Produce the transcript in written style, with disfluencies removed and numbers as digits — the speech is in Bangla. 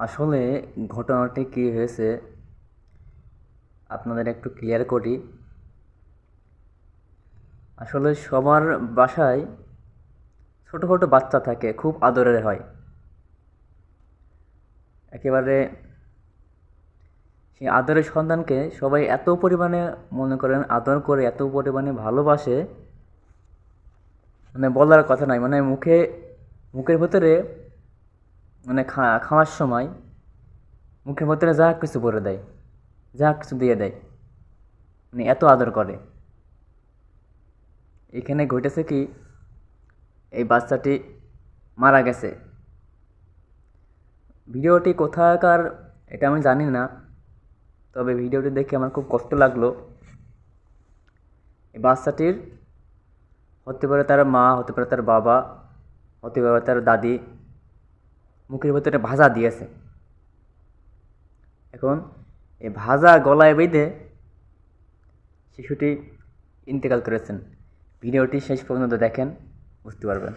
আসলে ঘটনাটি কী হয়েছে আপনাদের একটু ক্লিয়ার করি। আসলে সবার বাসায় ছোটো ছোটো বাচ্চা থাকে, খুব আদরের হয়। একেবারে সেই আদরের সন্তানকে সবাই এত পরিমাণে মনে করেন আদর করে, এত পরিমাণে ভালোবাসে, মানে বলার কথা নাই। মানে মুখের ভেতরে মানে খাওয়ার সময় মুখের ভেতরে যা কিছু ভরে দেয়, যা কিছু দিয়ে দেয়, মানে এত আদর করে। এখানে ঘটেছে কি, এই বাচ্চাটি মারা গেছে। ভিডিওটি কোথাকার এটা আমি জানি না, তবে ভিডিওটি দেখে আমার খুব কষ্ট লাগলো। এই বাচ্চাটির হতে পারে তার মা, হতে পারে তার বাবা, হতে পারে তার দাদি মুখের ভেতরে ভাজা দিয়েছে। এখন এই ভাজা গলায় বেঁধে শিশুটি ইন্তেকাল করেছেন। ভিডিওটি শেষ পর্যন্ত দেখেন, বুঝতে পারবেন।